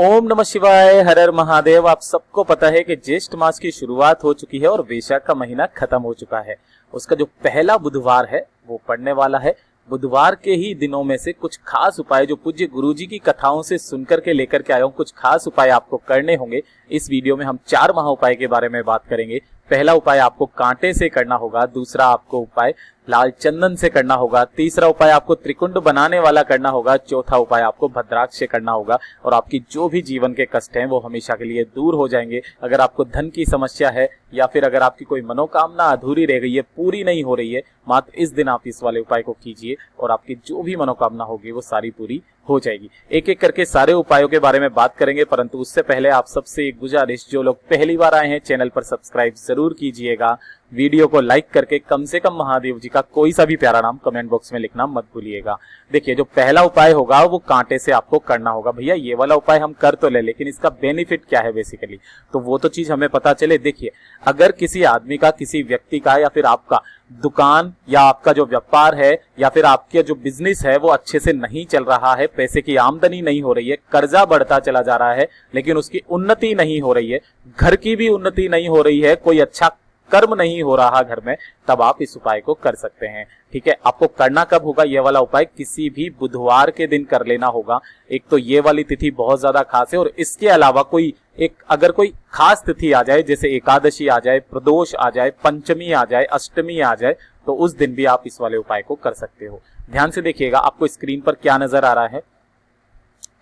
ओम नमः शिवाय, हर हर महादेव। आप सबको पता है कि ज्येष्ठ मास की शुरुआत हो चुकी है और वैशाख का महीना खत्म हो चुका है। उसका जो पहला बुधवार है वो पड़ने वाला है। बुधवार के ही दिनों में से कुछ खास उपाय जो पूज्य गुरुजी की कथाओं से सुनकर के लेकर के आया हूं, कुछ खास उपाय आपको करने होंगे। इस वीडियो में हम 4 महा उपाय के बारे में बात करेंगे। पहला उपाय आपको कांटे से करना होगा, दूसरा आपको उपाय लाल चंदन से करना होगा, तीसरा उपाय आपको त्रिकुंड बनाने वाला करना होगा, चौथा उपाय आपको भद्राक्ष से करना होगा और आपकी जो भी जीवन के कष्ट हैं वो हमेशा के लिए दूर हो जाएंगे। अगर आपको धन की समस्या है या फिर अगर आपकी कोई मनोकामना अधूरी रह गई है, पूरी नहीं हो रही है, मात्र इस दिन आप इस वाले उपाय को कीजिए और आपकी जो भी मनोकामना होगी वो सारी पूरी हो जाएगी। एक एक करके सारे उपायों के बारे में बात करेंगे, परंतु उससे पहले आप सबसे एक गुजारिश, जो लोग पहली बार आए हैं चैनल पर सब्सक्राइब जरूर कीजिएगा। वीडियो को लाइक करके कम से कम महादेव जी का कोई सा भी प्यारा नाम कमेंट बॉक्स में लिखना मत भूलिएगा। देखिए, जो पहला उपाय होगा वो कांटे से आपको करना होगा। भैया ये वाला उपाय हम कर तो ले, लेकिन इसका बेनिफिट क्या है बेसिकली, तो वो तो चीज हमें पता चले। देखिए, अगर किसी आदमी का, किसी व्यक्ति का या फिर आपका दुकान या आपका जो व्यापार है या फिर आपके जो बिजनेस है वो अच्छे से नहीं चल रहा है, पैसे की आमदनी नहीं हो रही है, कर्जा बढ़ता चला जा रहा है लेकिन उसकी उन्नति नहीं हो रही है, घर की भी उन्नति नहीं हो रही है, कोई अच्छा कर्म नहीं हो रहा घर में, तब आप इस उपाय को कर सकते हैं। ठीक है, आपको करना कब होगा? ये वाला उपाय किसी भी बुधवार के दिन कर लेना होगा। एक तो ये वाली तिथि बहुत ज्यादा खास है और इसके अलावा कोई अगर कोई खास तिथि आ जाए, जैसे एकादशी आ जाए, प्रदोष आ जाए, पंचमी आ जाए, अष्टमी आ जाए, तो उस दिन भी आप इस वाले उपाय को कर सकते हो। ध्यान से देखिएगा, आपको स्क्रीन पर क्या नजर आ रहा है?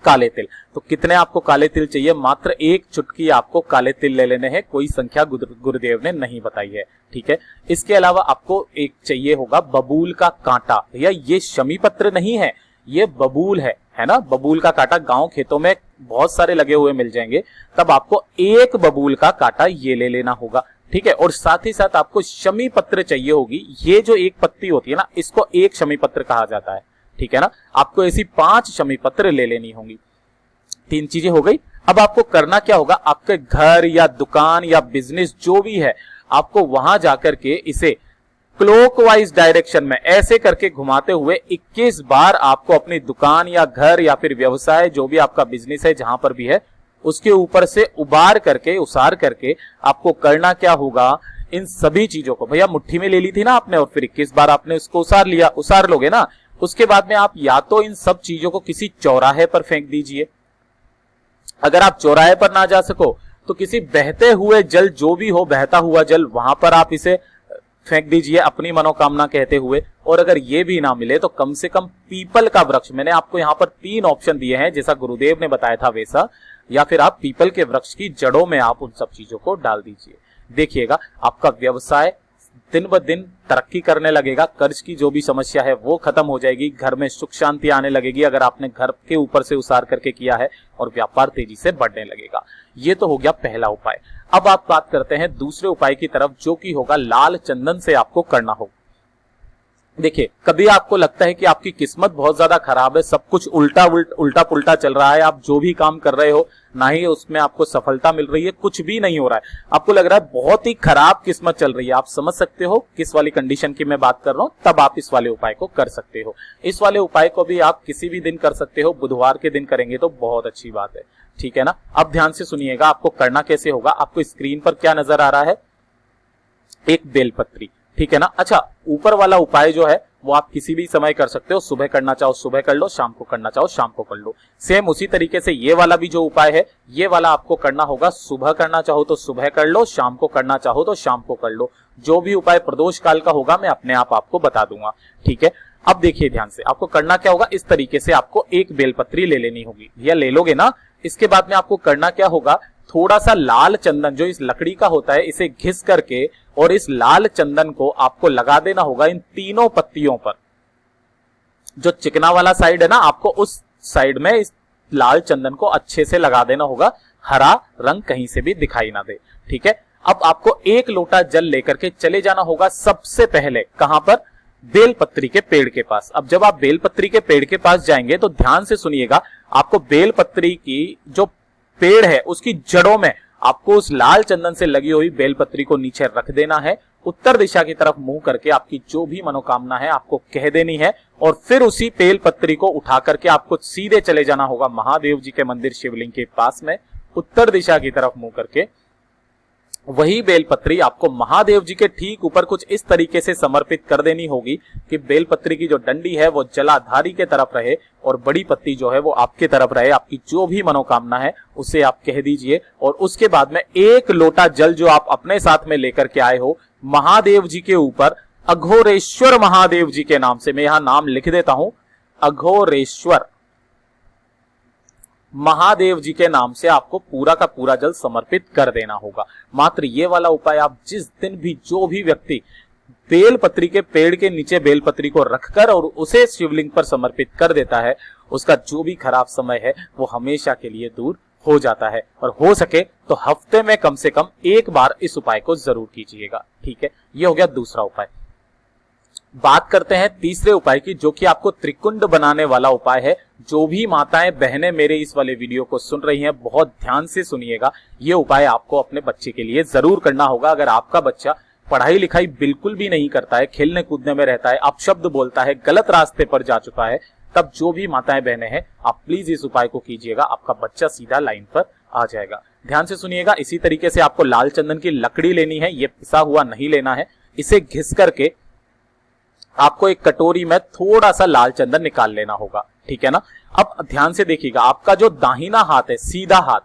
काले तिल। तो कितने आपको काले तिल चाहिए? मात्र 1 चुटकी आपको काले तिल ले लेने हैं। कोई संख्या गुरुदेव ने नहीं बताई है। ठीक है, इसके अलावा आपको एक चाहिए होगा बबूल का कांटा। भैया ये शमी पत्र नहीं है, ये बबूल है ना। बबूल का कांटा गांव खेतों में बहुत सारे लगे हुए मिल जाएंगे। तब आपको 1 बबूल का कांटा ये ले लेना होगा। ठीक है, और साथ ही साथ आपको शमी पत्र चाहिए होगी। ये जो एक पत्ती होती है ना, इसको 1 शमी पत्र कहा जाता है। ठीक है ना, आपको ऐसी 5 शमी पत्र ले लेनी होंगी। 3 चीजें हो गई। अब आपको करना क्या होगा? आपके घर या दुकान या बिजनेस जो भी है, आपको वहां जाकर के इसे क्लॉकवाइज डायरेक्शन में ऐसे करके घुमाते हुए 21 बार आपको अपनी दुकान या घर या फिर व्यवसाय, जो भी आपका बिजनेस है जहां पर भी है, उसके ऊपर से उसार करके आपको करना क्या होगा? इन सभी चीजों को, भैया मुट्ठी में ले ली थी ना आपने और फिर 21 बार आपने उसको उसार लोगे ना, उसके बाद में आप या तो इन सब चीजों को किसी चौराहे पर फेंक दीजिए। अगर आप चौराहे पर ना जा सको तो किसी बहते हुए जल, जो भी हो बहता हुआ जल, वहां पर आप इसे फेंक दीजिए अपनी मनोकामना कहते हुए। और अगर ये भी ना मिले तो कम से कम पीपल का वृक्ष, मैंने आपको यहाँ पर 3 ऑप्शन दिए हैं जैसा गुरुदेव ने बताया था वैसा, या फिर आप पीपल के वृक्ष की जड़ों में आप उन सब चीजों को डाल दीजिए। देखिएगा, आपका व्यवसाय दिन ब दिन तरक्की करने लगेगा, कर्ज की जो भी समस्या है वो खत्म हो जाएगी, घर में सुख शांति आने लगेगी अगर आपने घर के ऊपर से उसार करके किया है, और व्यापार तेजी से बढ़ने लगेगा। ये तो हो गया पहला उपाय। अब आप बात करते हैं दूसरे उपाय की तरफ, जो कि होगा लाल चंदन से आपको करना होगा। देखिए, कभी आपको लगता है कि आपकी किस्मत बहुत ज्यादा खराब है, सब कुछ उल्टा पुल्टा चल रहा है, आप जो भी काम कर रहे हो ना ही उसमें आपको सफलता मिल रही है, कुछ भी नहीं हो रहा है, आपको लग रहा है बहुत ही खराब किस्मत चल रही है। आप समझ सकते हो किस वाली कंडीशन की मैं बात कर रहा हूं, तब आप इस वाले उपाय को कर सकते हो। इस वाले उपाय को भी आप किसी भी दिन कर सकते हो, बुधवार के दिन करेंगे तो बहुत अच्छी बात है। ठीक है ना, अब ध्यान से सुनिएगा, आपको करना कैसे होगा। आपको स्क्रीन पर क्या नजर आ रहा है? एक बेलपत्री। ठीक है ना। अच्छा, ऊपर वाला उपाय जो है वो आप किसी भी समय कर सकते हो, सुबह करना चाहो सुबह कर लो, शाम को करना चाहो शाम को कर लो। सेम उसी तरीके से ये वाला भी जो उपाय है, ये वाला आपको करना होगा, सुबह करना चाहो तो सुबह कर लो, शाम को करना चाहो तो शाम को कर लो। जो भी उपाय प्रदोष काल का होगा मैं अपने आप आपको बता दूंगा। ठीक है, अब देखिए ध्यान से, आपको करना क्या होगा? इस तरीके से आपको 1 बेलपत्री ले लेनी होगी, या ले लोगे ना। इसके बाद में आपको करना क्या होगा? थोड़ा सा लाल चंदन जो इस लकड़ी का होता है, इसे घिस करके और इस लाल चंदन को आपको लगा देना होगा इन तीनों पत्तियों पर। जो चिकना वाला साइड है ना, आपको उस साइड में इस लाल चंदन को अच्छे से लगा देना होगा, हरा रंग कहीं से भी दिखाई ना दे। ठीक है, अब आपको 1 लोटा जल लेकर के चले जाना होगा सबसे पहले, कहां पर? बेलपत्री के पेड़ के पास। अब जब आप बेलपत्री के पेड़ के पास जाएंगे तो ध्यान से सुनिएगा, आपको बेलपत्री की जो पेड़ है उसकी जड़ों में आपको उस लाल चंदन से लगी हुई बेलपत्री को नीचे रख देना है। उत्तर दिशा की तरफ मुंह करके आपकी जो भी मनोकामना है आपको कह देनी है और फिर उसी बेलपत्री को उठा करके आपको सीधे चले जाना होगा महादेव जी के मंदिर शिवलिंग के पास में, उत्तर दिशा की तरफ मुंह करके। वही बेलपत्री आपको महादेव जी के ठीक ऊपर कुछ इस तरीके से समर्पित कर देनी होगी कि बेलपत्री की जो डंडी है वो जलाधारी के तरफ रहे और बड़ी पत्ती जो है वो आपके तरफ रहे। आपकी जो भी मनोकामना है उसे आप कह दीजिए और उसके बाद में एक लोटा जल जो आप अपने साथ में लेकर के आए हो महादेव जी के ऊपर, अघोरेश्वर महादेव जी के नाम से, मैं यहां नाम लिख देता हूं, अघोरेश्वर महादेव जी के नाम से आपको पूरा का पूरा जल समर्पित कर देना होगा। मात्र ये वाला उपाय आप जिस दिन भी जो भी व्यक्ति बेलपत्री के पेड़ के नीचे बेलपत्री को रखकर और उसे शिवलिंग पर समर्पित कर देता है, उसका जो भी खराब समय है वो हमेशा के लिए दूर हो जाता है। और हो सके तो हफ्ते में कम से कम एक बार इस उपाय को जरूर कीजिएगा। ठीक है, ये हो गया दूसरा उपाय। बात करते हैं तीसरे उपाय की, जो कि आपको त्रिकुंड बनाने वाला उपाय है। जो भी माताएं बहनें मेरे इस वाले वीडियो को सुन रही हैं, बहुत ध्यान से सुनिएगा। ये उपाय आपको अपने बच्चे के लिए जरूर करना होगा। अगर आपका बच्चा पढ़ाई लिखाई बिल्कुल भी नहीं करता है, खेलने कूदने में रहता है, अपशब्द बोलता है, गलत रास्ते पर जा चुका है, तब जो भी माताएं बहनें हैं आप प्लीज इस उपाय को कीजिएगा, आपका बच्चा सीधा लाइन पर आ जाएगा। ध्यान से सुनिएगा। इसी तरीके से आपको लाल चंदन की लकड़ी लेनी है, ये पिसा हुआ नहीं लेना है। इसे घिस करके आपको एक कटोरी में थोड़ा सा लाल चंदन निकाल लेना होगा। ठीक है ना। अब ध्यान से देखिएगा, आपका जो दाहिना हाथ है, सीधा हाथ,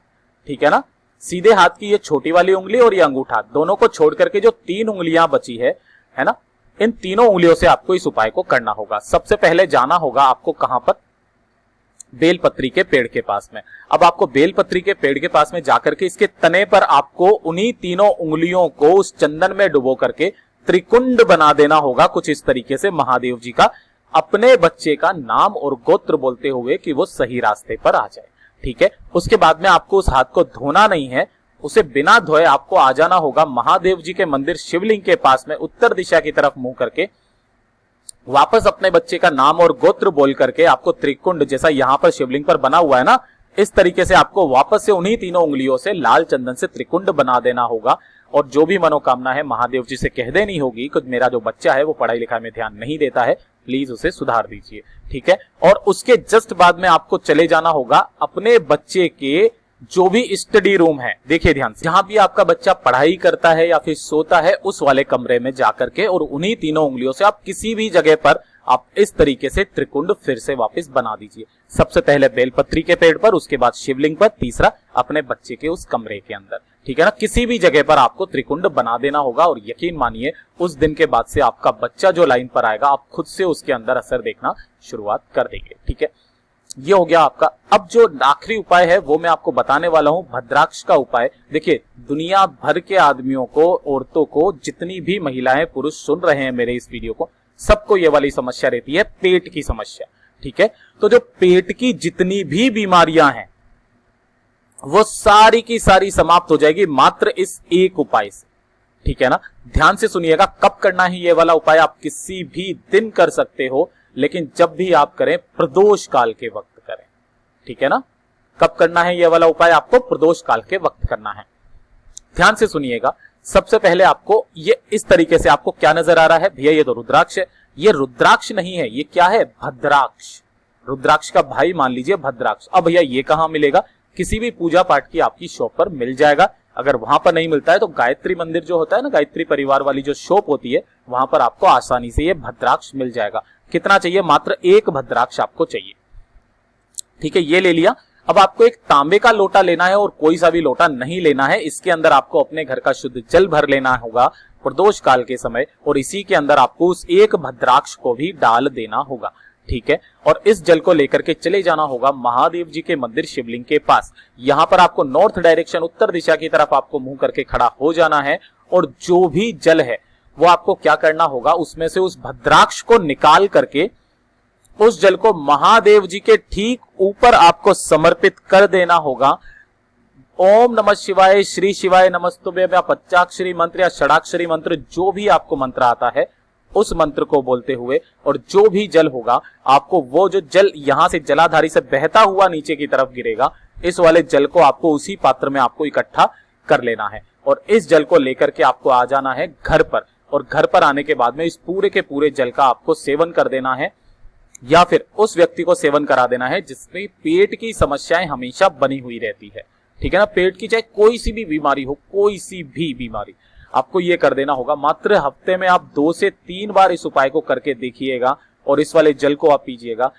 ठीक है ना, सीधे हाथ की ये छोटी वाली उंगली और ये अंगूठा, दोनों को छोड़ करके जो 3 उंगलियां बची है ना, इन तीनों उंगलियों से आपको इस उपाय को करना होगा। सबसे पहले जाना होगा आपको कहां पर, बेलपत्री के पेड़ के पास में। अब आपको बेलपत्री के पेड़ के पास में जाकर के इसके तने पर आपको उन्हीं तीनों उंगलियों को उस चंदन में डुबो करके त्रिकुंड बना देना होगा, कुछ इस तरीके से महादेव जी का, अपने बच्चे का नाम और गोत्र बोलते हुए कि वो सही रास्ते पर आ जाए। ठीक है। उसके बाद में आपको उस हाथ को धोना नहीं है, उसे बिना धोए आपको आ जाना होगा महादेव जी के मंदिर शिवलिंग के पास में, उत्तर दिशा की तरफ मुंह करके। वापस अपने बच्चे का नाम और गोत्र बोल करके आपको त्रिकुंड, जैसा यहां पर शिवलिंग पर बना हुआ है ना, इस तरीके से आपको वापस से उन्हीं तीनों उंगलियों से लाल चंदन से त्रिकुंड बना देना होगा। और जो भी मनोकामना है महादेव जी से कह देनी होगी कि मेरा जो बच्चा है वो पढ़ाई लिखाई में ध्यान नहीं देता है, प्लीज उसे सुधार दीजिए। ठीक है। और उसके जस्ट बाद में आपको चले जाना होगा अपने बच्चे के जो भी स्टडी रूम है, देखिए ध्यान से, जहां भी आपका बच्चा पढ़ाई करता है या फिर सोता है, उस वाले कमरे में जाकर के और उन्हीं तीनों उंगलियों से आप किसी भी जगह पर आप इस तरीके से त्रिकुंड फिर से वापस बना दीजिए। सबसे पहले बेलपत्री के पेड़ पर, उसके बाद शिवलिंग पर, तीसरा अपने बच्चे के उस कमरे के अंदर। ठीक है ना। किसी भी जगह पर आपको त्रिकुंड बना देना होगा और यकीन मानिए उस दिन के बाद से आपका बच्चा जो लाइन पर आएगा, आप खुद से उसके अंदर असर देखना शुरुआत कर देंगे। ठीक है, ये हो गया आपका। अब जो आखिरी उपाय है वो मैं आपको बताने वाला हूं, भद्राक्ष का उपाय। देखिए, दुनिया भर के आदमियों को, औरतों को, जितनी भी महिलाएं पुरुष सुन रहे हैं मेरे इस वीडियो को, सबको ये वाली समस्या रहती है, पेट की समस्या। ठीक है। तो जो पेट की जितनी भी बीमारियां हैं वो सारी की सारी समाप्त हो जाएगी मात्र इस एक उपाय से। ठीक है ना। ध्यान से सुनिएगा। कब करना है ये वाला उपाय, आप किसी भी दिन कर सकते हो, लेकिन जब भी आप करें प्रदोष काल के वक्त करें। ठीक है ना। कब करना है ये वाला उपाय, आपको प्रदोष काल के वक्त करना है। ध्यान से सुनिएगा। सबसे पहले आपको ये इस तरीके से, आपको क्या नजर आ रहा है भैया, ये तो रुद्राक्ष है। ये रुद्राक्ष नहीं है, ये क्या है, भद्राक्ष। रुद्राक्ष का भाई मान लीजिए भद्राक्ष। अब भैया ये कहां मिलेगा, किसी भी पूजा पाठ की आपकी शॉप पर मिल जाएगा। अगर वहां पर नहीं मिलता है तो गायत्री मंदिर जो होता है ना, गायत्री परिवार वाली जो शॉप होती है, वहां पर आपको आसानी से ये भद्राक्ष मिल जाएगा। कितना चाहिए, मात्र 1 भद्राक्ष आपको चाहिए। ठीक है, ये ले लिया। अब आपको एक तांबे का लोटा लेना है और कोई सा भी लोटा नहीं लेना है। इसके अंदर आपको अपने घर का शुद्ध जल भर लेना होगा प्रदोष काल के समय, और इसी के अंदर आपको उस 1 भद्राक्ष को भी डाल देना होगा। ठीक है। और इस जल को लेकर के चले जाना होगा महादेव जी के मंदिर शिवलिंग के पास। यहां पर आपको नॉर्थ डायरेक्शन, उत्तर दिशा की तरफ आपको मुंह करके खड़ा हो जाना है, और जो भी जल है वो आपको क्या करना होगा, उसमें से उस भद्राक्ष को निकाल करके उस जल को महादेव जी के ठीक ऊपर आपको समर्पित कर देना होगा। ओम नमः शिवाय, श्री शिवाय नमस्तुभ्यं, या पंचाक्षरी मंत्र या षडाक्षरी मंत्र, जो भी आपको मंत्र आता है उस मंत्र को बोलते हुए, और जो भी जल होगा आपको, वो जो जल यहां से जलाधारी से बहता हुआ नीचे की तरफ गिरेगा, इस वाले जल को आपको उसी पात्र में आपको इकट्ठा कर लेना है। और इस जल को लेकर के आपको आ जाना है घर पर, और घर पर आने के बाद में इस पूरे के पूरे जल का आपको सेवन कर देना है, या फिर उस व्यक्ति को सेवन करा देना है जिसमें पेट की समस्याएं हमेशा बनी हुई रहती है। ठीक है ना, पेट की चाहे कोई सी भी बीमारी हो, कोई सी भी बीमारी, आपको ये कर देना होगा। मात्र हफ्ते में आप 2 से 3 बार इस उपाय को करके देखिएगा और इस वाले जल को आप पीजिएगा।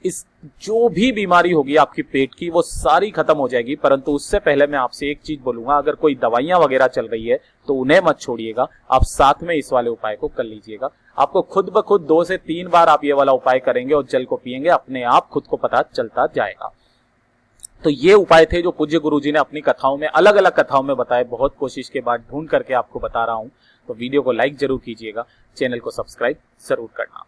इस जो भी बीमारी होगी आपकी पेट की वो सारी खत्म हो जाएगी। परंतु उससे पहले मैं आपसे एक चीज बोलूंगा, अगर कोई दवाइयां वगैरह चल रही है तो उन्हें मत छोड़िएगा, आप साथ में इस वाले उपाय को कर लीजिएगा। आपको खुद ब खुद 2 से 3 बार आप ये वाला उपाय करेंगे और जल को पिएंगे, अपने आप खुद को पता चलता जाएगा। तो ये उपाय थे जो पूज्य गुरुजी ने अपनी कथाओं में, अलग अलग कथाओं में बताए। बहुत कोशिश के बाद ढूंढ करके आपको बता रहा हूं। तो वीडियो को लाइक जरूर कीजिएगा, चैनल को सब्सक्राइब जरूर करना।